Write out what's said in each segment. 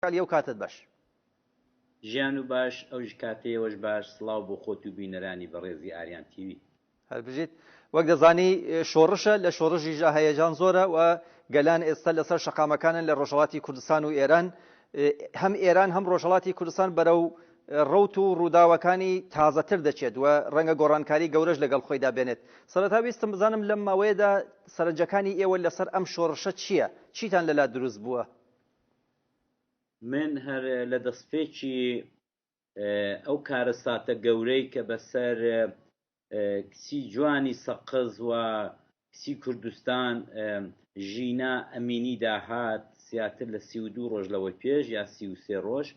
ئەو کاتت باش. ژیان و باش ئەوش کاتەیەوەش باش. سڵاو بۆ خۆت و بینەرانی بەڕێزی ئاریان تیوی. هەربژیت وەک دەزانی شۆڕشە لە شۆڕژیژە هەیەجان زۆرە و گەلان ئێستا لەسەر شەقامەکانن لە ڕۆژهەڵاتی کوردستان و ئێران، هەم ئێران هەم ڕۆژهەڵاتی کوردستان بەرەو ڕەوت و ڕووداوەکانی تازەتر دەچێت و ڕەنگە گۆڕانکاری گەورەش لەگەڵ خۆیدا بێنێت. سەرەتا ویستم بزانم لەم ماوەیەدا سەرنجەکانی ئێوە لەسەر ئەم شۆڕشە چییە؟ چیتان لەلا دروست بووە؟ من هەر لە دەستپێکی ئەو کارە ساتە گەورەی کە بەسەر کچی جوانی سەقز و کچی کوردستان ژینا ئەمینی داهات زیاتر لە 32 ڕۆژ لەوەی پێش یا 33 ڕۆژ،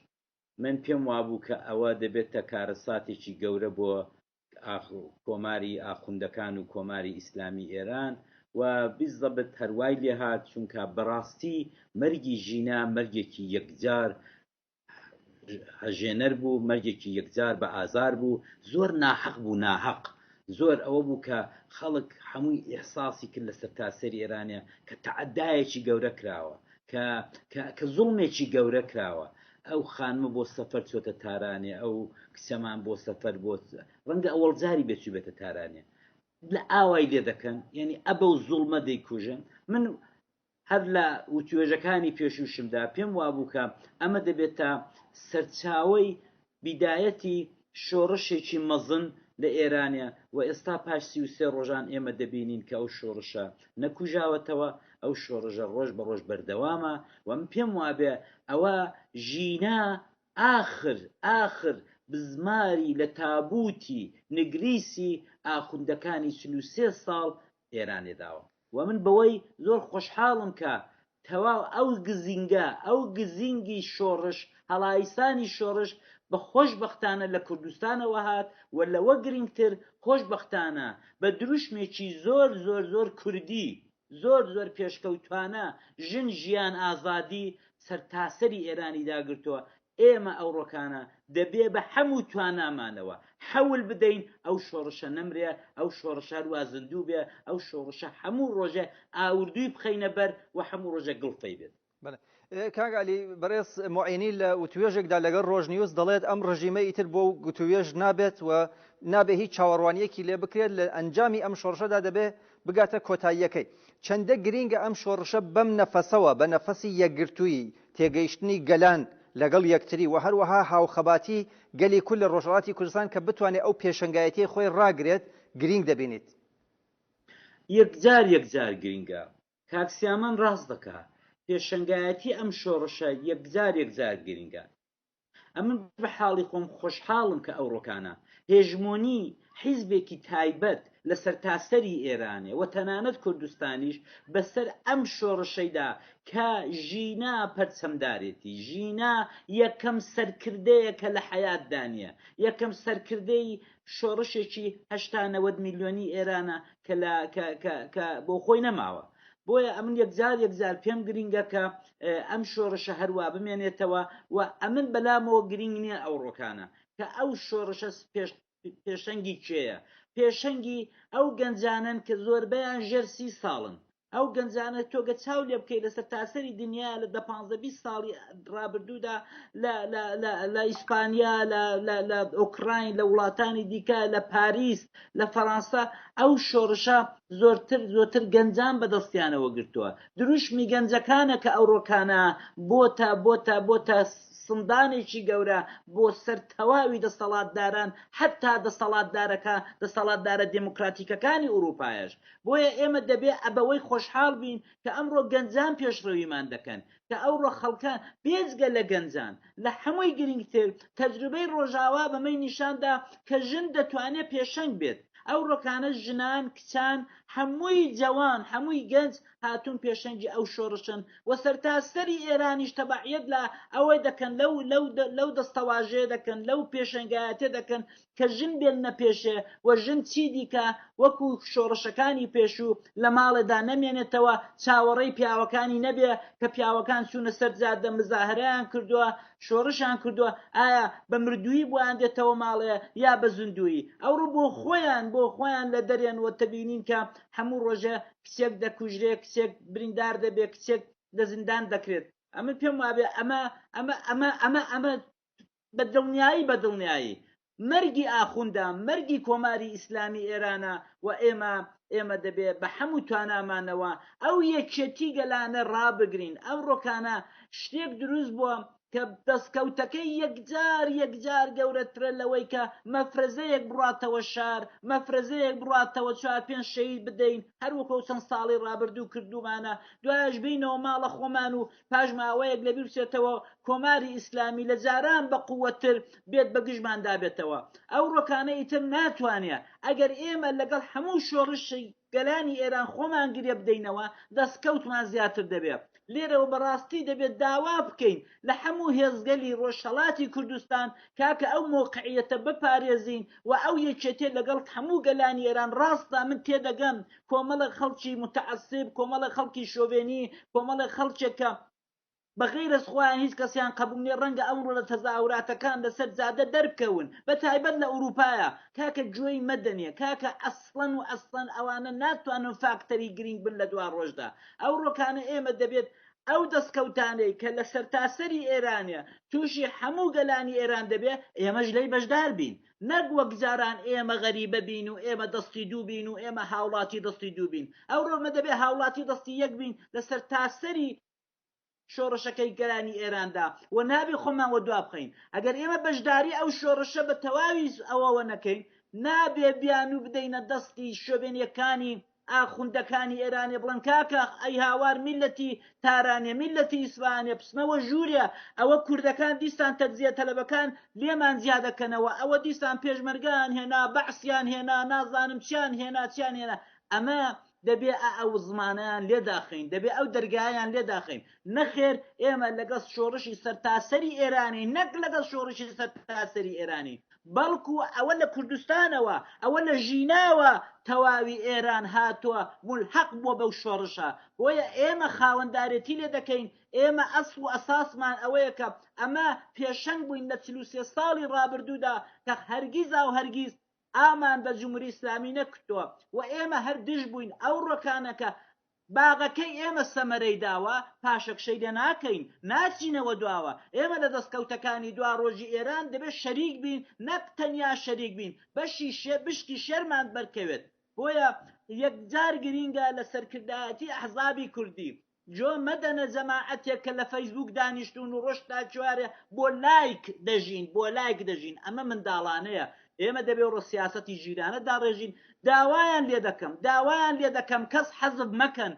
من پێم وابوو کە ئەوە دەبێتە کارە ساتێکی گەورە بۆ کۆماری ئاخوندەکان و کۆماری ئیسلامی ئێران و بیزەبت هەروای لێهات، چونکە بەڕاستی مەرگی ژینا مەرگێکی یەکجار هەژێنەر بوو، مەرگێکی یەکجار بە ئازار بوو، زۆر ناحەق بوو. ناحەق زۆر ئەوە بوو کە خەڵک هەمووی ئێحساسی کرد لە سەرتاسەری ئێرانە کە تەعەدایەکی گەورە کراوە، کە زوڵمێکی گەورە کراوە. ئەو خانمە بۆ سەفەر چۆتە تارانێ، ئەو کچەمان بۆ سەفەر بۆ ڕەنگە ئەوەڵجاری بێچوو بێتە تارانێ، لە ئاوای لێ دەکەن، یعنی ئەبە و زوڵمە دەیکوژن. من هەر لە وتوێژەکانی پێشوشمدا پێم وابوو کە ئەمە دەبێتە سەرچاوەی بیدایەتی شۆڕشێکی مەزن لە ئێرانە و ئێستا پاش 33 ڕۆژان ئێمە دەبینین کە ئەو شۆڕشە نەکوژاوەتەوە، ئەو شۆڕژە ڕۆژ بە ڕۆژ بەردەوامە و من پێم وابێ ئەوە ژینا ئاخر بزماری لە تابوتی نگریسی ئاخوندەکانی 43 ساڵ ئێرانێداوە و من بەوەی زۆر خۆشحاڵم کە تەواو ئەو گزینگی شۆڕش، هەڵایسانی شۆڕش بە خۆشبەختانە لە کوردستانەوە هات و لەوە گرنگتر خۆشبەختانە بە دروشمێکی زۆر کوردی، زۆر پێشکەوتوانە ژن ژیان ئازادی سەرتاسەری ئێرانی داگرتووە. ئێمە ئەو ڕۆکانە دەبێ بە هەموو توانامانەوە حەول بدەین ئەو شۆڕشە نەمرێ، ئەو شۆڕشە هەروە زندوو بێ، ئەو شۆڕشە هەموو ڕۆژێ ئاوردووی بخەینە بەر و هەموو ڕۆژە گڵفەی بێت. کاگالی بەڕێز موعینی لە وتوێژێکدا لەگەڵ ڕۆژنیوز دەڵێت ئەم ڕژیمە ئیتر بۆ گوتوێژ نابێت و نابێ هیچ چاوەڕوانیەکی لێ بکرێت، لە ئەنجامی ئەم شۆڕشەدا دەبێ بگاتە کۆتاییەکەی. چەندە گرینگە ئەم شۆڕشە بەم نەفەسەوە، بە نەفەسی یەکگرتووی تێگەیشتنی گەلان لەگەڵ یەکتری و هەروەها هاوخەباتی گەلی کول لە ڕۆژهەڵاتی کوردستان کە بتوانێت ئەو پێشەنگایەتی خۆی ڕاگرێت گرینگ دەبینیت؟ یەکجار گرینگە. کاکسیامان ڕاست دەکات، پێشەنگایەتی ئەم شۆڕشە یەکجار گرینگە. ئەمن بە حاڵی خۆم خۆشحاڵم کە ئەو ڕۆکانە هێژمۆنی حیزبێکی تایبەت لە سەرتاسەری ئێرانێ و تەنانەت کوردستانیش بەسەر ئەم شۆڕشەیدا کە ژینا پەرچەمدارێتی، ژینا یەکەم سەرکردەیە کە لە حەیاتدانە، یەکەم سەرکردەی شۆڕشێکی 80-90 میلیۆنی ئێرانە کە بۆ خۆی نەماوە. بۆیە ئەمن یەکجار پێم گرینگە کە ئەم شۆڕشە هەروە بمێنێتەوە و ئەمن بەلامەوە گرنگ نییە ئەو ڕۆکانە کە ئەو شۆڕشە پێشەنگی کێیە؟ پێشەنگی ئەو گەنجانن کە زۆربەیان ژێر 30 ساڵن. ئەو گەنجانە تۆگە چاو لێ بکەیت لەسەر تاسەری دنیا لە 15-20 ساڵی ڕابردوودا لە ئیسپانیا، لە ئۆکراین، لە وڵاتانی دیکە، لە پاریس، لە فەڕەنسا ئەو شۆڕشە زۆرتر گەنجان بەدەستیانەوە گرتووە. دروشمی گەنجەکانە کە ئەو ڕۆکانە بۆتە سندانێکی گەورە بۆ سەرتەواوی دەسەڵاتداران، حتا دەسەڵاتدارە دموکراتیکەکانی ئوروپایش. بۆیە ئێمە دەبێ ئەبەوەی خۆشحاڵ بین کە ئەمڕۆ گەنجان پێشڕەویمان دەکەن، کە ئەوڕۆ خەڵکان بێجگە لە گەنجان لە هەمووی گرنگتر تەجروبەی ڕۆژاوا بەمەی نیشاندا کە ژن دەتوانێت پێشەنگ بێت. ئەو ڕۆکانە ژنان، کچان، هەمووی جەوان، هەمووی گەنج هاتوون پێشەنگی ئەو شۆڕشن و سەرتاسەری ئێرانیش تەبعیەت لە ئەوەی دەکەن، لەو دەستەواژەیە دەکەن، لەو پێشەنگایەتێ دەکەن کە ژن بێن نەپێشێ و ژن چی دیکە وەکو شۆڕشەکانی پێشوو لە ماڵێدا نەمێنێتەوە، چاوەڕێی پیاوەکانی نەبێ کە پیاوەکان چوونە سەر جادە مزاهرەیان کردووە، شۆڕشیان کردووە، ئایا بە مردووی بۆیان دێتەوە ماڵەیە یا بە زیندووی. ئەوڕۆ بۆ خۆیان لە دەرێنەوە تەبینین کە هەموو ڕۆژە کچێک دەکوژرێ، کچێک بریندار دەبێت، کچێک لە زیندان دەکرێت. ئەمە پێم وابێ ئەمە بەدڵنیایی مەرگی ئاخوندا مەرگی کۆماری ئیسلامی ئێرانە و ئێمە دەبێ بە هەموو توانامانەوە ئەو یەکێتی گەلانە ڕابگرین ئەو ڕۆکانە شتێک دروست بووە کە دەستکەوتەکەی یەکجار گەورەترە لەوەی کە مەفرەزەیەک بڕاتەوە شار مەفرەزەیەک بڕاتەوە 4-5 شەهید بدەین هەروەکو چەند ساڵی ڕابردوو کردومانە دوایش بینەوە ماڵە خۆمان و پاش ماوەیەک لەبیر بچێتەوە کۆماری ئیسلامی لە جاران بە قووەتر بێت بە گژمان دابێتەوە ئەو ڕۆکانە ئیتر ناتوانێت ئەگەر ئێمە لەگەڵ هەموو شۆڕشی گەلانی ئێران خۆمان گرێ بدەینەوە دەستکەوتمان زیاتر دەبێت لێرەوە بەڕاستی دەبێت داوا بکەین لە هەموو هێزگەلی ڕۆژهەڵاتی کوردستان کاکە ئەو مۆقعیەتە بپارێزین و ئەو یەکێتێ لەگەڵ هەموو گەلانی ئێران ڕاستە من تێدەگەم کۆمەڵە خەڵکی متعەسب کۆمەڵە خەڵکی شۆڤێنی کۆمەڵە خەڵکێکە بەغیر از خۆیان هیچ کەسیان قبولنی ڕەنگە ئەمڕۆ لە تەزاوراتەکان لەسەر جادە دەربکەون بە تایبەت لە ئوروپایە کاکە گوێی مەدەنیە کاکە ئەسڵەن و ئەسڵەن ئەوانە ناتوانن فاکتەری گرنگ بن لە دوا ڕۆژدا ئەو ڕۆکانە ئێمە دەبێت ئەو دەستکەوتانەی کە لە سەرتاسەری ئێرانە تووشی هەموو گەلانی ئێران دەبێ ئێمەش لەی بەشدار بین نەک وەک جاران ئێمە غەریبە بین و ئێمە دەستی دوو بین و ئێمە هاوڵاتی دەستی دوو بین ئەو ڕۆمە دەبێ هاوڵاتی دەستی یەک بین لە سەرتاسەری شۆڕشەکەی گەلانی ئێراندا و نابێ خۆمان وە دوا بخەین ئەگەر ئێمە بەشداری ئەو شۆڕشە بە تەواوی ئەوەوە نەکەین نابێ بیان و بدەینە دەستی شوێنیەکانی ئاخوندەکانی ئێرانێ بڵن کاکە ئەی هاوار میلەتی تارانێ میلەتی ئیسپانیە پسمەوە ژوورە ئەوە کوردەکان دیسان تەجزیە تەلەبەکان لێمان زیادەکەنەوە ئەوە دیسان پێشمەرگان هێنا بەعسیان هێنا نازانم چیان هێنا ئەمە دەبێ ئەو زمانیان لێداخین دەبێ ئەو دەرگایان لێداخین نەخێر ئێمە لەگەڵ شۆڕشی سەرتاسەری ئێرانی نەک لەگەڵ شۆڕشی سەرتاسەری ئێرانی بەڵکو ئەوە لە کوردستانەوە ئەوە لە ژیناوە تەواوی ئێران هاتووە ملحەق بووە بەو شۆڕشە بۆیە ئێمە خاوەندارێتی لێ دەکەین ئێمە ئەسڵ و ئەساسمان ئەوەیە کە ئەمە پێشەنگ بووین لە 43 ساڵی ڕابردوودا کە هەرگیزا و هەرگیز ئامان بە جمهوری ئیسلامی نەکردووە و ئێمە هەر دژ بووین ئەو ڕۆکانەکە باغەکەی ئێمە سەمەرەی داوە پاشەکشەی لێ ناکەین ناچینەوە دواوە ئێمە لە دەستکەوتەکانی دوا ڕۆژی ئێران دەبێت شەریک بین نەک تەنیا شەریک بین بشتی شێرمان بەرکەوێت بۆیە یەکجار گرینگە لە سەرکردایەتی ئەحزابی کوردی جۆ مەدەنە جەماعەتێک کە لە فەیسبوک دانیشتون و ڕۆژ تا چوارێ بۆ لایک دەژین ئەمە منداڵانەیە ئێمە دەبێ ڕۆ سیاسەتی ژیرانە داڕێژین داوایان لێ دەکەم کەس حەزب مەکەن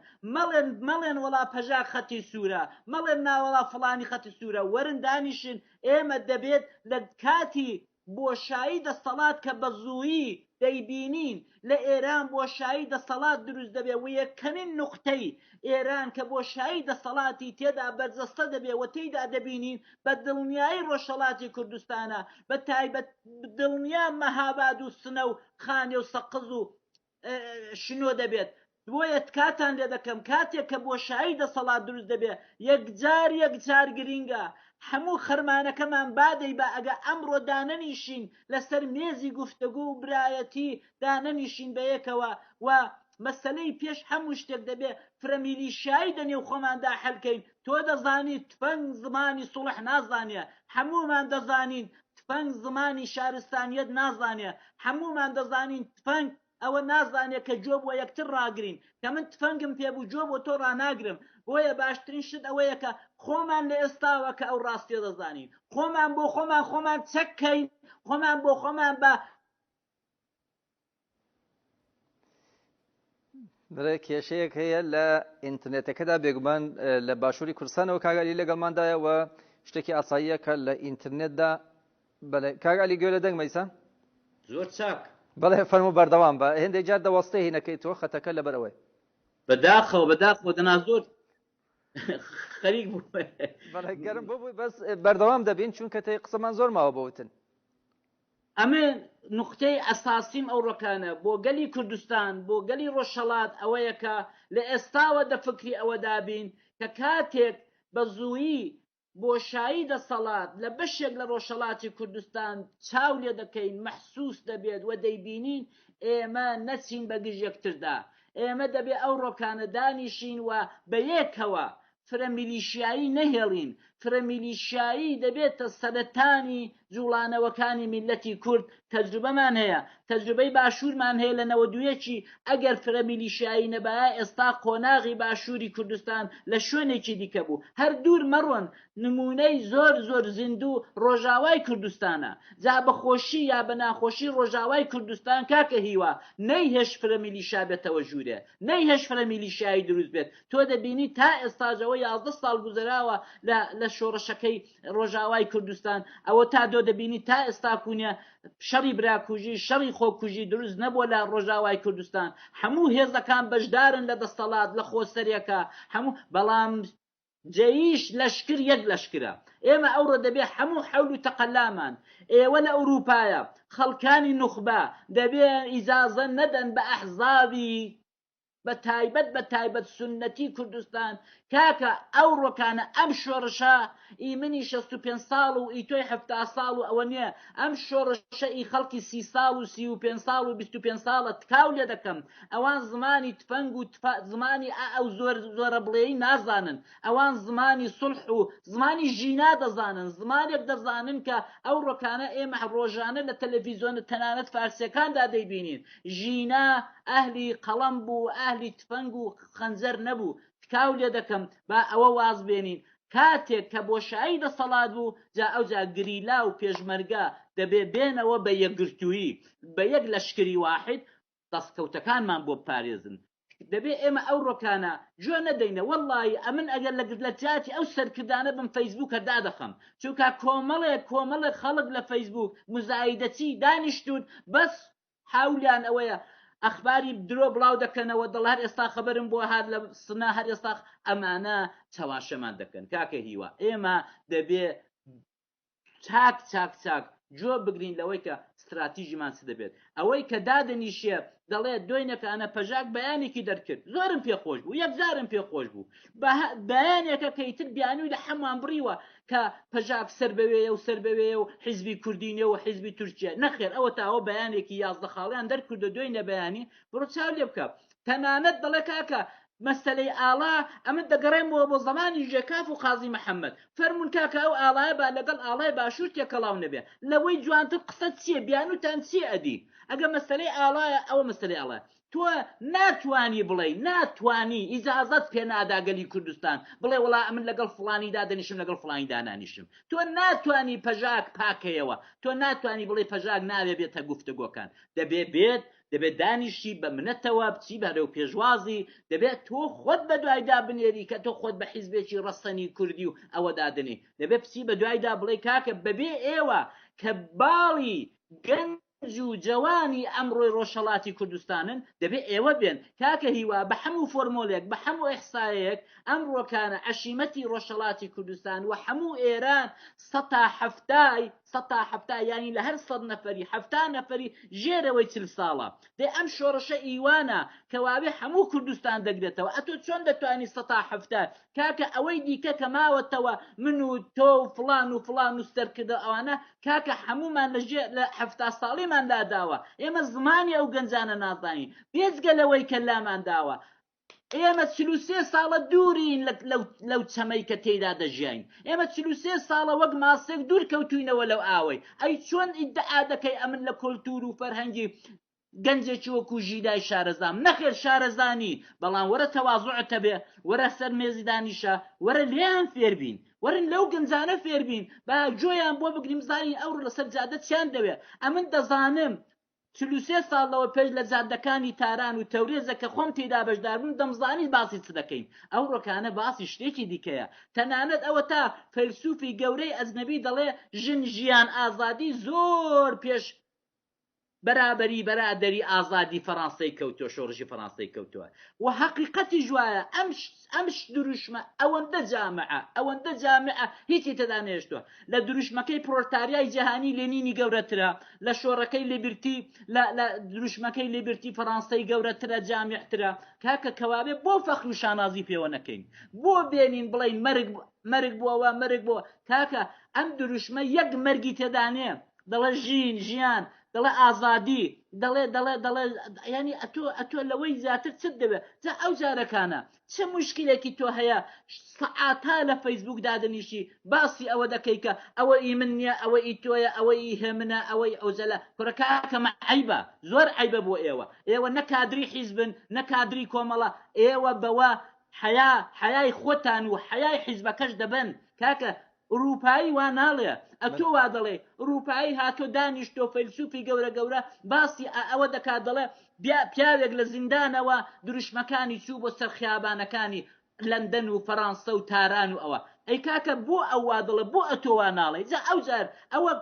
مەڵێن وەڵا پەژاک خەتی سوورە مەڵێن ناوەڵا فڵانی خەتی سوورە وەرن دانیشن ئێمە دەبێت لە کاتی بۆشایی دەسەڵات کە بە زوویی دەیبینین لە ئێران بۆشایی دەسەڵات دروست دەبێ و یەکەمین نوقتەی ئێران کە بۆشایی دەسەڵاتی تێدا بەرجەستە دەبێ و تێیدا دەبینین بە دڵنیایی ڕۆژهەڵاتی کوردستانە بە تایبەت دڵنیا مەهاباد و سنە و خانێ و سەقز و شنۆ دەبێت بۆیە کاتان لێ دەکەم کاتێک کە بۆشایی دەسەڵات دروست دەبێ یەکجار گرینگە هەموو خەرمانەکەمان بادەی بە ئەگە ئەمڕۆ دانەنیشین لەسەر مێزی گوفتەگو و برایەتی دانەنیشین بەیەکەوە و مەسەلەی پێش هەموو شتێک دەبێ فرەمیلیشایی دەنێو خۆماندا حەلکەین تۆ دەزانی تفەنگ زمانی سوڵح نازانێ هەمومان دەزانین تفەنگ زمانی شارستانیەت نازانێ هەمومان دەزانین تفەنگ ئەوە نازانێت کە جۆ بۆ یەکتر ڕاگرین کە من تفەنگم پێبوو جۆ بۆ تۆ ڕناگرم بۆیە باشترین شت ئەوەیە کە خۆمان لە ئێستاوە کە ئەو ڕاستیە دەزانین خۆمان بۆ خۆمان چەکەین خۆمان بۆ خۆمان بە برای کێشەیەک هەیە لە ئینترنێتەکەدا بێگومان لە باشووری کوردستانەوە کاگالی لەگەڵماندایە و شتێکی ئاساییە کە لە ئینترنێتدا کاگالی گوێ لە دەنگ مەیسان زۆر چاک بەڵێ فەرموو بەردەوام بە هێندێک جار دەوەستەی هینەکەی تۆ خەتەکە لەبەرەوەی بەداخەوە دەنا زۆر خەریک بوو بەڵێ گەرم بوو بەس بەردەوام دەبین چونکە تەی قسەمان زۆر ماوە بەوتن ئەمە نقطەی ئەساسیم ئەو ڕۆکانە بۆ گەلی کوردستان بۆ گەلی ڕۆژهەڵات ئەوەیە کە لە ئێستاوە دەفکری ئەوە دابین کە کاتێک بە زوویی بۆشایی دەسەڵات لە بەشێک لە ڕۆژهەڵاتی کوردستان چاو لێ دەکەین مەحسوس دەبێت و دەیبینین ئێمە نەچین بە گژ یەکتردا ئێمە دەبێ ئەو ڕۆکانە دانیشین و بە یەکەوە فرە میلیشیایی نەهێڵین فرە میلیشیایی دەبێتە سەرەتانی جوڵانەوەکانی میلەتی کورد تەجروبەمان هەیە تەجروبەی باشوورمان هەیە لە 92 ئەگەر فرە میلیشیایی نەبایە ئێستا قۆناغی باشووری کوردستان لە شوێنێکی دیکە بوو هەر دوور مەڕۆن نمونەی زۆر زۆر زیندوو ڕۆژاوای کوردستانە جا بەخۆشی یا بە ناخۆشی ڕۆژاوای کوردستان کاکە هیوا نەیهێش فرە میلیشیا بێتەوە ژوورێ نەیهێش فرە میلیشیایی دروست بێت تۆ دەبینی تا ئێستاژەوە 11 ساڵ گوزەراوە لە شۆڕشەکەی ڕۆژاوای کوردستان ئەوە تا دۆ دەبینی تا ئێستا کوونیە شەڕی براکوژی شەڕی خۆکوژی دروست نەبووە لە ڕۆژاوای کوردستان هەموو هێزەکان بەشدارن لە دەسەڵات لە خۆسەرێکە هەموو بەڵام جەیش لەشکر یەک لەشکرە ئێمە ئەوڕۆ دەبێ هەموو حەول و تەقەلامان ئێوە لە ئەوروپایە خەڵکانی نوخبە دەبێ ئیجازە نەدەن بە ئەحزابی بە تایبەت سنەتی کوردستان کاکە ئەو ڕۆکانە ئەم شۆڕشە ئیمنی 65 ساڵ و ئیتۆی 70 ساڵ و ئەوە نییە ئەم شۆڕشە ئی خەڵکی 30 ساڵ و 35 ساڵ و 25 ساڵە تکاو لێ دەکەم ئەوان زمانی تفەنگ و زمانی ئەو زۆرە بڵێی نازانن ئەوان زمانی سڵح و زمانی ژینا دەزانن زمانێک دەزانن کە ئەو ڕۆکانە ئێمە ڕۆژانە لە تەلەڤیزۆن تەنانەت فارسیەکاندا دەیبینین ژینا ئەهلی قەڵەم بوو ئەهلی تفەنگ و خەنجەر نەبوو تکاو لێ دەکەم با ئەوە واز بێنین کاتێک کە بۆشایی دەسەڵات بوو جا ئەوجا گریلا و پێشمەرگە دەبێ بێنەوە بە یەکگرتووی بە یەک لەشکری واحد دەستکەوتەکانمان بۆ بپارێزن دەبێ ئێمە ئەو ڕۆکانە گوێ نەدەینە وەڵڵی ئەمن ئەگەر لە جاتی ئەو سەرکردانە بم فەیسبووکە دادەخەم چونکە کۆمەڵێک خەڵک لە فەیسبووک مزایدەتی دانیشتون بەس حاولیان ئەوەیە ئەخباری درۆ بڵاو دەکەنەوە دڵ هەر ئێستا خەبەرم بۆ هات لە سنا هەر ئێستا ئەمانە چاواشەمان دەکەن کاکە هیوا ئێمە دەبێ چاک جۆ بگرین لەوەی کە استراتیژیمان چ دەبێت ئەوەی کە دادەنیشێ دەڵێ دوێنێکانە پەژاک بەیانێکی دەرکرد زۆرم پێخۆش بوو یەکجارم پێخۆش بوو بەیانێکە کەیتر بیانووی لە هەمووان بڕیوە کە پەژاک سەر بەوێیە و سەر بەوێیە و حیزبی کوردینە و حیزبی تورکیە نەخێر ئەوە تاوە بەیانێکی 11 خاڵیان دەرکردە دوێنێ بەیانی بڕۆ چاو لێ بکە تەنانەت دەڵێ کاکە مەسەلەی ئاڵا ئەمە دەگەڕێمەوە بۆ زەمانی ژێکاف و قازی محەممەد فەرمونون کاکە ئەو ئاڵایە با لەگەڵ ئاڵای باشوور تێکەڵاو نەبێ لەوەی جوانتر قسە چییە بیانوتان چی ئەدی ئەگە مەسەلەی ئاڵایە ئەوە مەسەلەی ئاڵایە تۆ ناتوانی بڵێ ناتوانی ئیجازەت پێ ناداگەلی کوردستان بڵێ وڵا ئەمن لەگەڵ فڵانی دادەنیشم لەگەڵ فڵانی دانانیشم تۆ ناتوانی پەژاک پاکەیەوە تۆ ناتوانی بڵێ پەژاک ناوێ بێتە گوفتگۆکان دەبێت دانیشی بە منەتەوە بچی بەرەو پێشوازی دەبێت تۆ خۆت بە دوایدا بنێری کە تۆ خۆت بە حیزبێکی ڕەسەنی کوردی و ئەوە دادنی دەبێت بچی بە دوایدا بڵێ کاکە بەبێ ئێوە کە باڵی گەنج و جوانی ئەمڕۆی ڕۆژهەڵاتی کوردستانن دەبێت ئێوە بێن کاکە هیوا بە هەموو فۆرمۆلێک بە هەموو ئەحسایەک ئەم ڕۆکانە عەشیمەتی ڕۆژهەڵاتی کوردستان و هەموو ئێران 170 ینی لە هەر 100 نەفەری 70 نەفەری ژێرەوەی 40 ساڵە دێ ئەم شۆڕشە ئیوانە کەوابێ هەموو کوردستان دەگرێتەوە ئەتۆ چۆن دەتوانی 170 کاکە ئەوەی دیکە کە ماوەتەوە من و تۆ و فڵان و سەرکردە ئەوانە کاکە هەمومان لە 70 ساڵیمان داداوە ئێمە زمانی ئەو گەنجانە نازانی بێجگە لەوەی کە لامان داوە ئێمە 43 ساڵە دوورین لەو چەمەی کە تێیدا دەژیاین ئێمە 43 ساڵە وەک ماسێک دوور کەوتوینەوە لەو ئاوەی ئەی چۆن ئیدعا دەکەی ئەمن لە کۆلتور و فەرهەنگی گەنجێکی وەکو ژیدای شارەزام نەخێر شارەزانی بەڵام وەرە تەواضوعتە بێ وەرە سەر مێزی دانیشە وەرە لێیان فێربین وەرن لەو گەنجانە فێربین با جۆیان بۆ بگریم زانی ئەو لەسەر جادە چیان دەوێ ئەمن دەزانم 43 ساڵەوە پێش لە جادەکانی تاران و تەورێزە کە خۆم تێدا بەشداربوون دەمزانی باسی چ دەکەین ئەو ڕۆکانە باسی شتێکی دیکەیە تەنانەت ئەوە تا فەیلسوفی گەورەی ئەجنەبی دەڵێ ژن ژیان ئازادی زۆر پێش بەرابەری بەرادەری ئازادی فەڕەنسای کەوتووە شۆڕژی فەڕەنسای کەوتووە و حەقیقەتی جوایە ئەمش دروشمە ئەوەندە جامعە هیچی تێدا نێشتووە لە دروشمەکەی پرۆلتاریای جیهانی لێنینی گەورەترە لە شۆڕەکەی لێبرتی لە دروشمەکەی لێبرتی فەڕەنسای گەورەترە جامعترە کاکە کەوابێ بۆ فەخر و شانازی پێوە نەکەین بۆ بێنین بڵێین مەرگ بووەوە مەرگ بووە کاکە ئەم دروشمە یەک مەرگی تێدانێ دەڵێ ژین ژیان دەڵێ ئازادی دەڵێ ینی ئەتۆ لەوەی زیاتر چت دەبێت جا ئەو جارەکانە چه مشکلێکی تۆ هەیە سەعاتا لە فەیسبوک دادنیشی باسی ئەوە دەکەی کە ئەوە ئی من نییە ئەوە ئی تۆیە ئەوە ئی هێمنە ئەوەی ئەوزەلە کوڕەکەمە عیبە زۆر عیبە بۆ ئێوە نەکادری حیزبن نەکادری کۆمەڵە ئێوە بەوە حیای خۆتان و حیای حیزبەکەش دەبن کاکە ئوروپایی وا ناڵێ ئەتۆ وا دەڵێ ئوروپایی هاتۆ دانیشتۆ فەیلسوفی گەورە باسی ئەوە دەکات دەڵێ پیاوێک لە زیندانەوە دروشمەکانی چوو بۆ سەر خیابانەکانی لەندەن و فەڕەنسە و تاران و ئەوە ئەی کاکە بۆ ئەو وا دەڵێ بۆ ئەتۆ وا ناڵێ جا ئەو جار ئەوە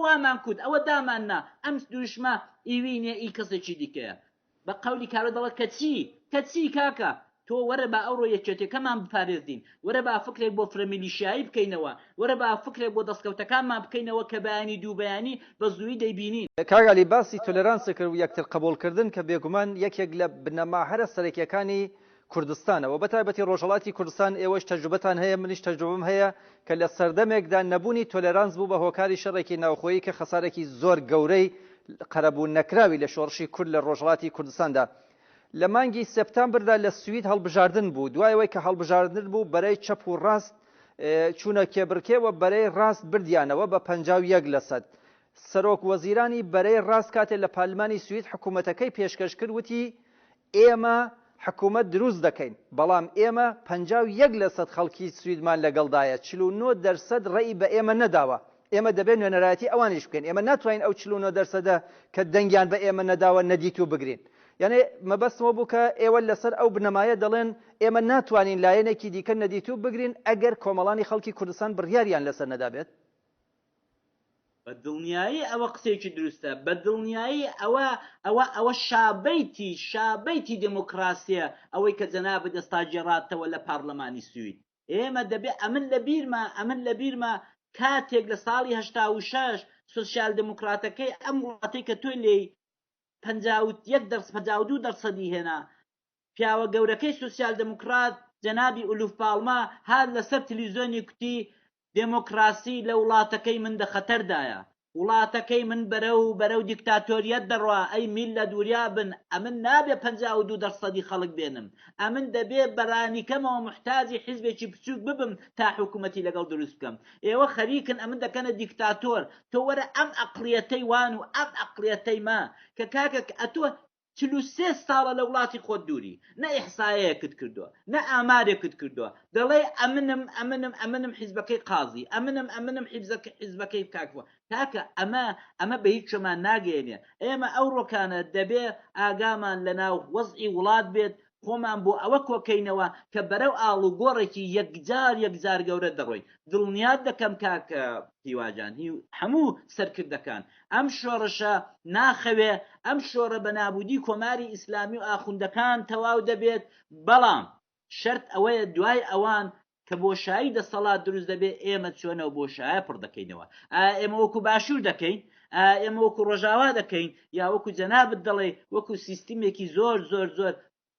وامان کود ئەوە داماننا ئەم دروشمە ئیوینێ ئی کەسێکی دیکەیە بە قەولی کارە دەڵێت کەچی کاکە تۆ وەرە بە ئەوڕۆ یەکێتەکەمان بپارێزین وەرە با فکرێک بۆ فرەمیلیشایی بکەینەوە وەرە با فکرێک بۆ دەستکەوتەکانمان بکەینەوە کە بەیانی دوو بەیانی بە زووی دەیبینین. کاگالی باسی تۆلەرانسە کرد و یەکتر قبولکردن کە بێگومان یەکێک لە بنەما هەرە سەرەکیەکانی کوردستانەوە بەتایبەتی ڕۆژهەڵاتی کوردستان ئێوەش تەجروبەتان هەیە منیش تەجروبەم هەیە کە لە سەردەمێکدا نەبوونی تۆلەرانس بوو بە هۆکاری شەڕێکی ناوخۆیی کە خەسارێکی زۆر گەورەی قەرەبوو نەکراوی لە شۆڕشی کورد لە ڕۆژهەڵاتی کوردستاندا. لە مانگی سپتامبردا لە سوید هەڵبژاردن بوو دوایەوەی کە هەڵبژاردن بوو بەرەی چەپ و ڕاست چوونە کێبرکێوە بەرەی ڕاست بردیانەوە بە 51%. سەرۆک وەزیرانی بەرەی ڕاست کاتێک لە پارلمانی سوید حکوومەتەکەی پێشکەش کرد وتی ئێمە حکوومەت دروست دەکەین بەڵام ئێمە 51% خەڵکی سویدمان لەگەڵدایە 49% ڕێی بە ئێمە نەداوە ئێمە دەبێت نوێنەرایەتی ئەوانیش بکەین ئێمە ناتوانین ئەو 49% کە دەنگیان بە ئێمە نەداوە نەدیت و بگرین. یعنی مەبەستمەوە بوو کە ئێوە لەسەر ئەو بنەمایە دەڵێن ئێمە ناتوانین لایەنێکی دیکە نەدیت و بگرین ئەگەر کۆمەڵانی خەڵکی کوردستان بڕیاریان لەسەر نەدابێت. بە دڵنیایی ئەوە قسێکی دروستە بە دڵنیایی ئەوە شابەیتی دموکراسیە ئەوەی کە جەنابەت ئێستا جێڕاتەوە لە پارلەمانی سوید ئێمە دەبێت ئەمن لە بیرمە کاتێک لە ساڵی 86 سوسیال دموکراتەکەی ئەم وڵاتی کە تۆی لێی 52% هێنا پیاوە گەورەکەی سوسیال دموکرات جەنابی ئولوف پاڵما هات لەسەر تەلەڤیزیۆنی کوتی دموکراسی لە وڵاتەکەی من دەخەتەردایە وڵاتەکەی من بەرەو دیکتاتۆریەت دەڕوا ئەی میل لە دووریا بن ئەمن نابێ 52% خەڵک بێنم ئەمن دەبێ بەرانیکەمەوە محتاجی حیزبێکی بچووک ببم تا حکوومەتی لەگەڵ دروست بکەم ئێوە خەریکن ئەمن دەکەنە دیکتاتۆر تۆ وەرە ئەم عەقڵیەتەی وان و ئەم عەقڵیەتەی ما کە کاکە ئەتۆ 43 ساڵە لە وڵاتی خۆت دووری نە ئیحسایەکت کردووە نە ئامارێکت کردووە دەڵێ ئەمنم حیزبەکەی قازی ئەمنم حیزبەکەی بکاکوە کاکە ئەمە بە هیچ شەمان ناگەێنێ ئێمە ئەو ڕۆکانە دەبێ ئاگامان لەناو وەزعی وڵات بێت خۆمان بۆ ئەوە کۆکەینەوە کە بەرەو ئاڵوگۆڕێکی یەکجار گەورە دەڕۆی دڵنیات دەکەم کاکە هیواجان هەموو سەرکردەکان ئەم شۆڕشە ناخەوێ ئەم شۆڕە بە نابودی کۆماری ئیسلامی و ئاخوندەکان تەواو دەبێت بەڵام شەرت ئەوەیە دوای ئەوان کە بۆشایی دەسەڵات دروست دەبێت ئێمە چۆنەوە بۆشایە پڕ دەکەینەوە ئێمە وەکو باشوور دەکەین ئێمە وەکو ڕۆژاوا دەکەین یا وەکو جەنابت دەڵێ وەکو سیستمێکی زۆر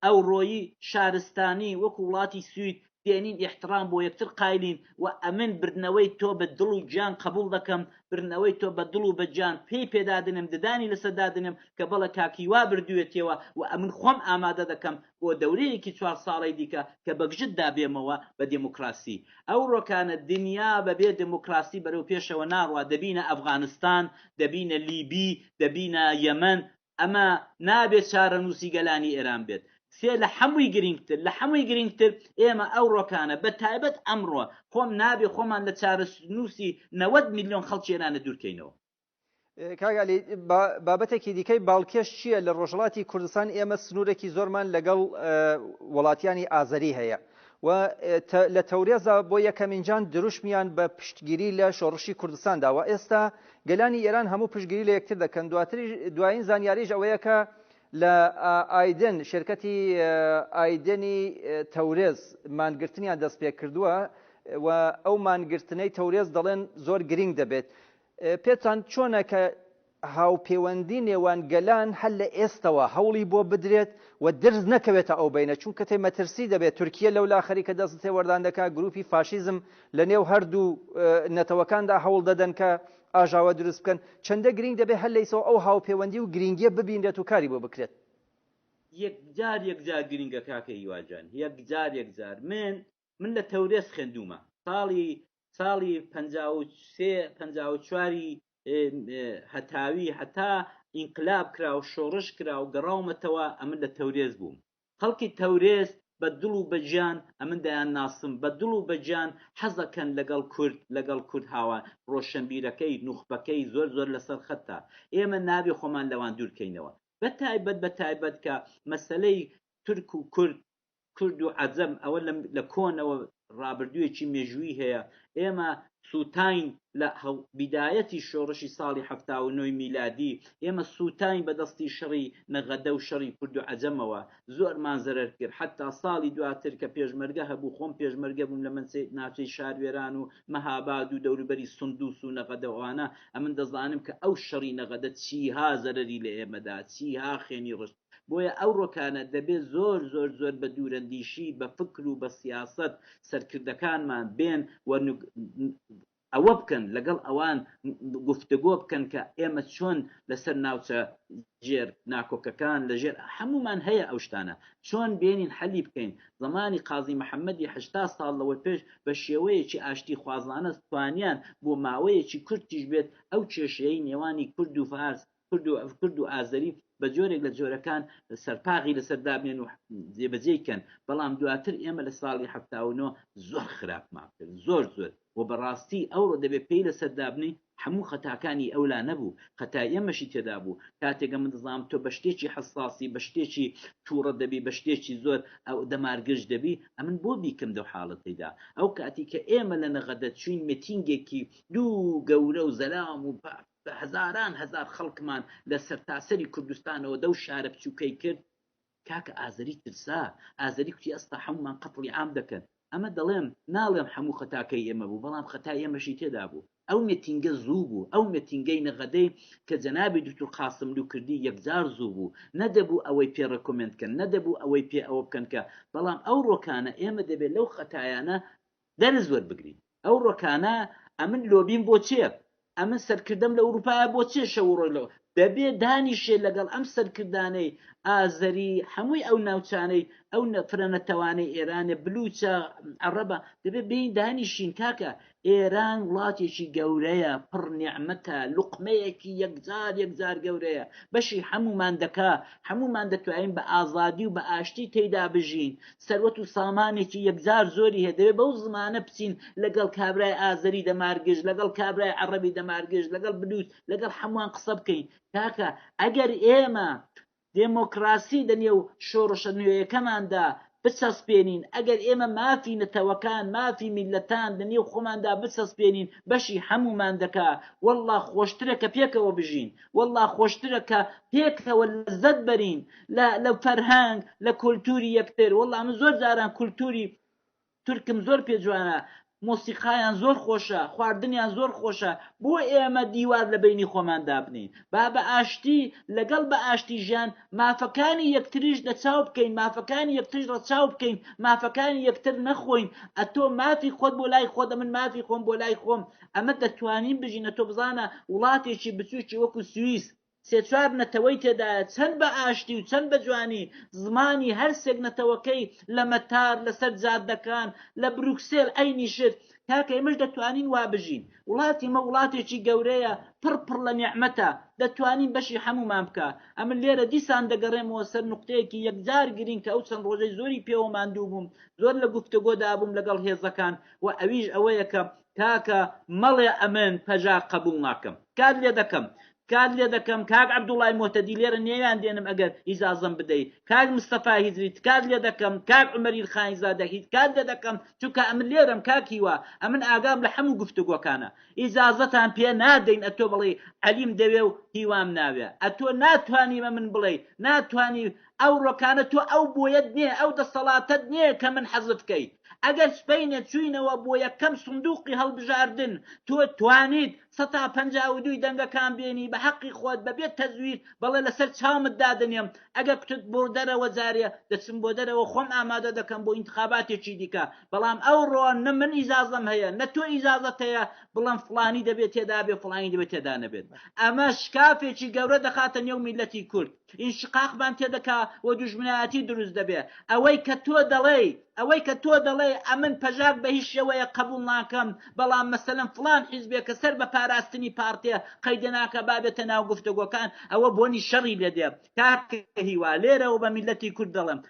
ئەو ڕۆیی شارستانی وەکو وڵاتی سوید دێنین احترام بۆ یەکتر قایلین و ئەمن بردنەوەی تۆ بە دڵ و گیان قبول دەکەم بردنەوەی تۆ بە دڵ و بە گیان پێی پێدادنم ددانی لەسەر دادنم کە بەڵە کاکیوا بردوێتەوە و ئەمن خۆم ئامادە دەکەم بۆ دەورەیەکی 4 ساڵی دیکە کە بەگژت دابێمەوە بە دموکراسی ئەو ڕۆکانە دنیا بەبێ دموکراسی بەرەو پێشەوە ناڕوا دەبینە ئەفغانستان دەبینە لیبی دەبینە یەمەن ئەمە نابێت چارەنووسی گەلانی ئێران بێت سێ لە هەمووی گرنگتر ئێمە ئەو ڕۆکانە بە تایبەت ئەمڕۆ خۆم نابێ خۆمان لە چارەنووسی 90 میلیۆن خەڵکی ئێرانە دوورکەینەوە. کاگالی بابەتێکی دیکەی باڵکێش چییە لە ڕۆژهەڵاتی کوردستان ئێمە سنوورێکی زۆرمان لەگەڵ وڵاتیانی ئازەری هەیە و لە تەورێزە بۆ یەکەمینجان دروشمیان بە پشتگیری لە شۆڕشی کوردستاندا و ئێستا گەلانی ئێران هەموو پشتگیری لە یەکتر دەکەن دوایین زانیاریش ئەوەیە کە لە ئایدن شرکەتی ئایدنی تەورێز مانگرتنیان دەست پێ کردووە و ئەو مانگرتنەی تەورێز دەڵێن زۆر گرنگ دەبێت پێتان چۆنە کە هاوپەیوەندی نێوان گەلان هەل لە ئێستەوە هەوڵی بۆ بدرێت و درز نەکەوێتە ئەو بینە چونکە تێ مەترسی دەبێت تورکیە لەولا خەریکە دەست وەردان دەکات گروپی فاشیزم لە نێو هەردوو نەتەوەکاندا هەوڵ دەدەن کە ئاژاوە دروست بکەن چەندە گرنگ دەبێت هەر لەیسەوە ئەو هاوپەیوەندی و گرنگیە ببینرێت و کاری بۆ بکرێت. یەکجار گرینگە کاکە هیواجان یەکجار من لە تەورێز خوێندومە ساڵی 54 هەتاوی هەتا ئینقلاب کرا و شۆڕش کرا و گەڕاومەتەوە ئەمن لە تەورێز بووم. خەڵکی تەورێز بە دڵ و بەجان ئەمن دەیان ناسم بە دڵ و بەجان حەزەکەن لەگەڵ کورد هاوان ڕۆشنبیرەکەی نوخبەکەی زۆر لەسەر خەتە. ئێمە نابێ خۆمان لەوان دوورکەینەوە بە تایبەت کە مەسەلەی تورک و کورد و عەجەم ئەوە لە کۆنەوە ڕابردوویەکی مێژووی هەیە. ئێمە سووتاین لە بیدایەتی شۆڕشی ساڵی 79 میلادی ئێمە سووتاین بەدەستی شەڕی نەغەدە و شەڕی کورد و عەجەمەوە زۆرمان زەرەر کرد. حتا ساڵی دواتر کە پێشمەرگە هەبوو خۆم پێشمەرگە بووم لە ناوچەی شاروێران و مەهاباد و دەوروبەری سندوس و نەغەدەوانە ئەمن دەزانم کە ئەو شەڕی نەغەدە چیها زەرەری لە ئێمەدا چیها خێنی ڕشت. بۆیە ئەو ڕۆکانە دەبێت زۆر بە دوورەندیشی بە فکر و بە سیاست سەرکردەکانمان بێن ئەوە بکەن لەگەڵ ئەوان گفتگۆ بکەن کە ئێمە چۆن لەسەر ناوچە ژێر ناکۆکەکان لەژێر هەمومان هەیە ئەو شتانە چۆن بێنین حەلی بکەین. زمانی قازی محەممەدی 80 ساڵ لەوە پێش بە شێوەیەکی ئاشتی خوازانە توانیان بۆ ماوەیەکی کورتیش بێت ئەو کێشەیەی نێوانی کورد و فارس کورد و ئازەری بە جۆرێک لە جۆرەکان سەرپاغی لەسەر دابنێن و جێبەجێکەن. بەڵام دواتر ئێمە لە ساڵی 79 زۆر خراپمان کرد زۆر و بەڕاستی ئەوڕۆ دەبێت پێی لەسەر دابنی هەموو خەتاکانی ئەولا نەبوو خەتا ئێمەشی تێدا بوو. کاتێکە من دەزانم تۆ بە شتێکی حساسی بە شتێکی تووڕە دەبی بە شتێکی زۆر ئەو دەمارگشت دەبی ئەمن بۆ بیکەم دەو حاڵەتەیدا. ئەو کاتی کە ئێمە لە نەغەدە چوین مێتینگێکی دوو گەورە و زەلام و هەزار خەڵکمان لە سەرتاسەری کوردستانەوە دەو شارە بچووکەی کرد کاکە ئازەری ترسا ئازەری کوتی ئەستا هەمومان قەتڵی عام دەکەن. ئەمە دەڵێم ناڵێم هەموو خەتاکەی ئێمە بوو بەڵام خەتای ئێمەشی تێدا بوو. ئەو مێتینگە زوو بوو ئەو مێتینگەی نەغەدەی کە جەنابی دکتۆر قاسملو کردی یەکجار زوو بوو نەدەبوو ئەوەی پێ ڕەکۆمێندکەن نەدەبوو ئەوەی پێ ئەوە بکەن کە بەڵام ئەو ڕۆکانە ئێمە دەبێت لەو خەتایانە دەرز وەربگرین. ئەو ڕۆکانە ئەمن لۆبین بۆ چێ ئەمن سەرکردەم لە ئەوروپایە بۆ چێ شەوڕۆلەوە دەبێ دانیشێ لەگەڵ ئەم سەرکردانەی ئازەری هەمووی ئەو ناوچانەی ئەو فرەنەتەوانەی ئێرانە بلوچە عەرەبە دەبێ بین دانیشین کاکە ئێران وڵاتێکی گەورەیە پڕ نیعمەتە لوقمەیەکی یەکجار گەورەیە بەشی هەمومان دەتوانین بە ئازادی و بە ئاشتی تێیدا بژین. سەروەت و سامانێکی یەکجار زۆری هەیە دەبێ بەو زمانە بچین لەگەڵ کابرای ئازەری دەمارگشت لەگەڵ کابرای عەرەبی دەمارگشت لەگەڵ بلوچ لەگەڵ هەمووان قسە بکەین. کاکە ئەگەر ئێمە دموکراسی دنیو شۆڕشە نوێیەکەماندا بچەسپێنین ئەگەر ئێمە مافی نەتەوەکان مافی میلەتان دنیو خۆماندا بچەسپێنین بەشی هەمومان دەکا. والله خۆشترە کە پێکەوە بژین والله خۆشترە کە پێکەوە لەزەت بەرین لە فەرهەنگ لە کولتوری یەکتر. والله من زۆر جاران کولتوری تورکم زۆر پێ جوانە مۆسیقایان زۆر خۆشە خواردنیان زۆر خۆشە بۆ ئێمە دیوار لە بینی خۆمان دابنین با بە ئاشتی لەگەڵ بە ئاشتی ژیان مافەکانی یەکتریش دەچاو بکەین مافەکانی یەکتریش ڕەچاو بکەین مافەکانی یەکتر نەخۆین. ئەتۆ مافی خۆت بۆ لای خۆت من مافی خۆم بۆ لای خۆم ئەمە دەتوانین بژینە. تۆ بزانە وڵاتێکی بچووکی وەکو سوئیس سێ-چوار نەتەوەی تێدایە چەند بە ئاشتی و چەند بە جوانی زمانی هەرسێک نەتەوەکەی لە مەتار لەسەر جادەکان لە بروکسێل ئەینی شت کاکە ئێمەش دەتوانین وا بژین. وڵاتی مە وڵاتێکی گەورەیە پڕ لە نیعمەتە دەتوانین بەشی هەمومان بکە. ئەمن لێرە دیسان دەگەڕێمەوە سەر نوقتەیەکی یەکجار گرین کە ئەو چەند ڕۆژەی زۆری پێوە ماندوو بووم زۆر لە گفتگۆدا بووم لەگەڵ هێزەکان و ئەویش ئەوەیە کە کاکە مەڵێ ئەمن پەژا قبول ناکەم کات لێ دەکەم کاک عەبدوڵای مۆتەدی لێرە نێوان دێنم ئەگەر ئیجازەم بدەیت کاک مستەفا هیجریت کات لێ دەکەم کاک عومەری خانیزادە هیچ کات لێ دەکەم چونکە ئەمن لێرەم کاکیوە ئەمن ئاگام لە هەموو گفتگۆکانە ئیجازەتان پێ نادەین ئەتۆ بڵێ عەلیم دەوێ و هیوام ناوێ ئەتۆ ناتوانیمە من بڵێ ناتوانی ئەو ڕۆکانە تۆ ئەو بۆیەت نییە ئەو دەسەڵاتت نییە کە من حەزفکەیت ئەگەر سپینە چوینەوە بۆ یەکەم سندوقی هەڵبژاردن تۆ توانیت 152 دەنگەکان بێنی بە حەقی خۆت بەبێت تەزویر بەڵێ لەسەر چاومت دادنێم ئەگەر کتت بۆ دەرەوە جارێ دەچم بۆ دەرەوە خۆم ئامادە دەکەم بۆ ئینتخاباتێکی دیکە بەڵام ئەو ڕۆ نە من ئیجازەم هەیە نە تۆ ئیجازەت هەیە بڵام فڵانی دەبێت تێدا بێ فڵانی دەبێت تێدا نەبێت ئەمە شکافێکی گەورە دەخاتە نێو میلەتی کورد ئینشقاقمان تێدەکا و دوژمنایەتی دروست دەبێت ئەوەی کە تۆ دەڵێ ئەمن پەژاک بە هیچ شێوەیە قبول ناکەم بەڵام مەسەلەن فڵان حیزبێک کە سەر بە پاراستنی پارتێ قەیدە ناکە بابێتە ناو گفتوگۆکان ئەوە بۆنی شەڕی لێدێ کاکە هیوا لێرەوە بە میلەتی کورد دەڵێم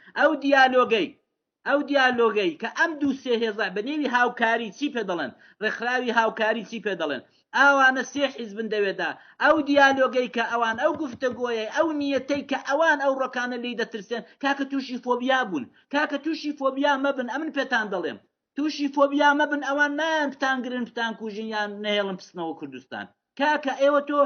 ئەو دیالۆگەی کە ئەم دوو سێ هێزا بە نێوی هاوکاری چی پێ دەڵێن ڕێکخراوی هاوکاری چی پێ دەڵێن ئەوانە سێ حیزبن دەوێدا ئەو دیالۆگەی کە ئەوان ئەو گفتەگۆیە ئەو نیەتەی کە ئەوان ئەو ڕۆکانە لی دەترسێن کاکە تووشی فۆبیا بوون کاکە تووشی فۆبیا مەبن ئەمن پێتان دەڵێم تووشی فۆبیا مەبن ئەوان نایان پتانگرن پتان کوژین یان نەهێڵن پسنەوە کوردستان کاکە ئێوە تۆ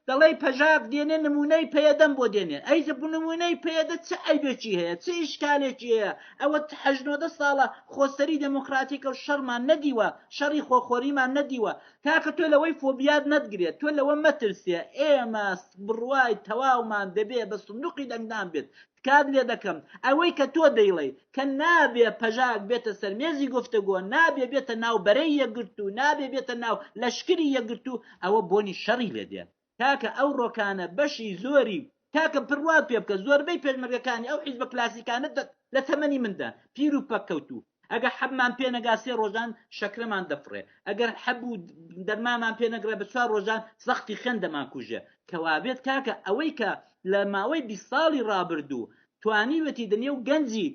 دەڵێ پەژاک دێنێ نمونەی پەیەدەم بۆ دێنێ ئەیزە بوو نمونەی پەیەدە چه ئەیبێکی هەیە چه ئیشکالێکی هەیە ئەوە 18 ساڵە خۆسەری دموکراتیکە و شەڕمان نەدیوە شەڕی خۆخۆریمان نەدیوە کاکە تۆ لەوەی فۆبیات نەتگرێت تۆ لەوە مەترسێ ئێمە بڕوای تەواومان دەبێ بە سندوقی دەنگدان بێت کات لێ دەکەم ئەوەی کە تۆ دەیڵێ کە نابێ پەژاک بێتە سەرمێزی گفتەگۆ نابێ بێتە ناو بەرەی یەکگرت و نابێ بێتە ناو لەشکری یەکگرت و ئەوە بۆنی شەڕی لێدێن کاکە ئەو ڕۆکانە بەشی زۆری کاکە پڕوات پێ بکە زۆربەی پێشمەرگەکانی ئەو حیزبە کلاسیکانە لە تەمەنی مندا پیر و پەککەوتوو ئەگەر حەبمان پێ نەگا 3 ڕۆژان شەکرەمان دەفڕێ ئەگەر حەبوو دەرمامان پێ نەگرێ بە 4 ڕۆژان سەختی خوێندەمان کوژێ کەوابێت کاکە ئەوەی کە لە ماوەی 20 ساڵی ڕابردوو توانیوەتی دنیا و گەنجی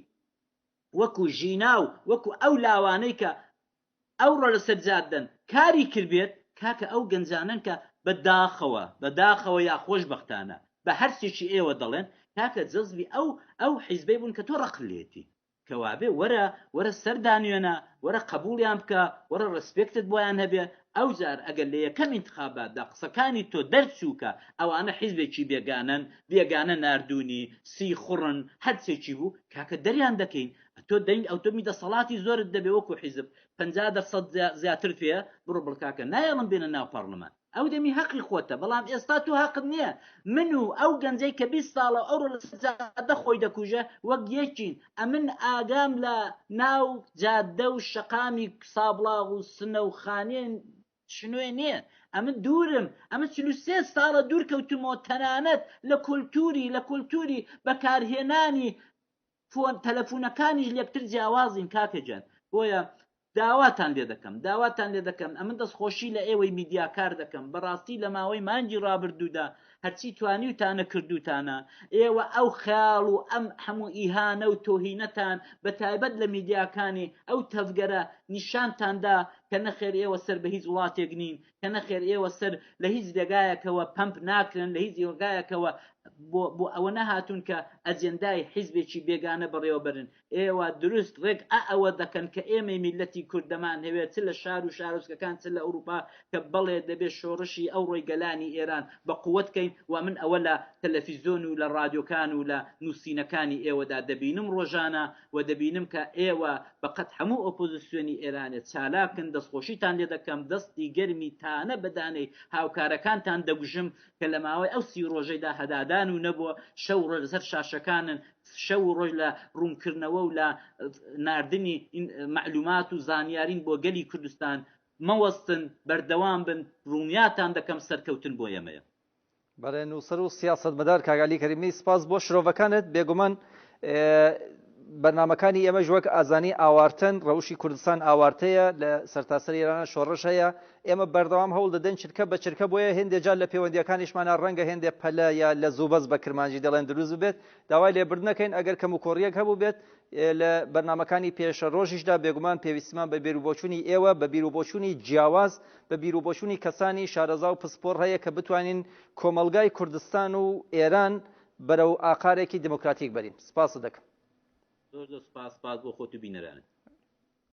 وەکو ژیناو وەکو ئەو لاوانەی کە ئەو ڕۆ لە سەرجاددەن کاری کردبێت کاکە ئەو گەنجانن کە بەداخەوە یا خۆشبەختانە بە هەرچێکی ئێوە دەڵێن کاکە جەزبی ئەو حیزبەی بوون کە تۆ ڕەقلێتی کەوابێ وەرە سەردانوێنە وەرە قبولیان بکە وەرە ڕسپێکتت بۆیان هەبێ ئەو جار ئەگەر لە یەکەم ئینتخاباتدا قسەکانی تۆ دەرچووکە ئەوانە حیزبێکی بێگانە ناردوونی سی خوڕن هەرچێکی بوو کاکە دەریان دەکەین تۆ دەنگ ئەو تۆ میدەسەڵاتی زۆرت دەبێ وەکو حیزب 50% زیاتر پێ بڕۆ بڵکاکە نایەڵم بێنە ناو پەرلەمان ئەو دەمی حەقی خۆتە بەڵام ئێستا تو حەقت نییە من و ئەو گەنجەی کە 20 ساڵە ئەو لە جادە خۆی دەکوژە وەک یەکین ئەمن ئاگام لە ناو جادە و شەقامی سابڵاغ و سنە و خانێن شنوێ نییە ئەمە دوورم ئەمە 43 ساڵە دوور کەوتمەوە تەنانەت لە کولتوری بەکارهێنانی تەلەفونەکانیش لەکتر جیاوازین کاکەجان بۆیە داواتان لێ دەکەم ئەمە دەستخۆشی لە ئێوەی میدیاکار دەکەم بەڕاستی لە ماوەی مانگی ڕابردوودا هەرچی توانیوتانە کردوتانە ئێوە ئەو خیاڵ و ئەم هەموو ئیهانە و تۆهینەتان بە تایبەت لە میدیاکانی ئەو تەفگەرە نیشانتاندا کە نەخێر ئێوە سەر بە هیچ وڵاتێک نین کە نەخێر ئێوە سەر لە هیچ دێگایەکەوە پەمپ ناکرن لە هیچ دێگایەکەوە بۆ ئەوە نەهاتون کە ئەجێندای حیزبێکی بێگانە بەڕێوەبەرن ئێوە دروست ڕێک ئەوە دەکەن کە ئێمە میلەتی کوردەمان هەوێت چ لە شار و شارۆچکەکان چ لە ئەوروپا کە بەڵێ دەبێت شۆڕشی ئەو ڕۆی گەلانی ئێران بە قووەتکەین و من ئەوە لە تەلەڤیزۆن و لە رادیۆکان و لە نووسینەکانی ئێوەدا دەبینم ڕۆژانە و دەبینم کە ئێوە بەقەت هەموو ئۆپۆزیسیۆنی ئێرانێت چالاکن دەستخۆشیتان لێ دەکەم دەستی گەرمی تانە بەدانەی هاوکارەکانتان دەگوژم کە لە ماوەی ئەو 30 ڕۆژەیدا هەدادان و نەبووە شەو ڕۆژ لەسەر شاشەکانن شەو ڕۆژ لە ڕوونکردنەوە و لە ناردنی معلومات و زانیارین بۆ گەلی کوردستان مەوەستن بەردەوام بن ڕوونیاتان دەکەم سەرکەوتن بۆ ئێمەیە بەڵێ نووسەر و سیاسەتمەدار کاگالی کەریمی سپاس بۆ شرۆڤەکانت بێگومان بەرنامەکانی ئێمە ژوەک ئازانی ئاوارتن ڕەوشی کوردستان ئاوارتەیە لە سەرتاسەری ئێرانە شۆڕش هەیە ئێمە بەردەوام هەوڵ دەدەن چرکە بە چرکە بۆیە هێندێک جار لە پەیوەندیەکانیشمانە ڕەنگە هێندێک پەلە یا لە زووبەست بە کرمانجی دەڵێن دروست بێت داوای لێبردنەکەین ئەگەر کەم و کۆڕیەک هەبوو بێت لە بەرنامەکانی پێشە ڕۆژیشدا بێگومان پێویستمان بە بیرروبۆچوونی ئێوە بە بیرروبۆچوونی جیاواز بە بیرروبۆچوونی کەسانی شارەزا و پسپۆڕ هەیە کە بتوانین کۆمەلگای کوردستان و ئێران بەرەو ئاقارێکی دموکراتیک بەرین سپاس دەکەم زۆر سپاس بۆ خۆت و بینەرانت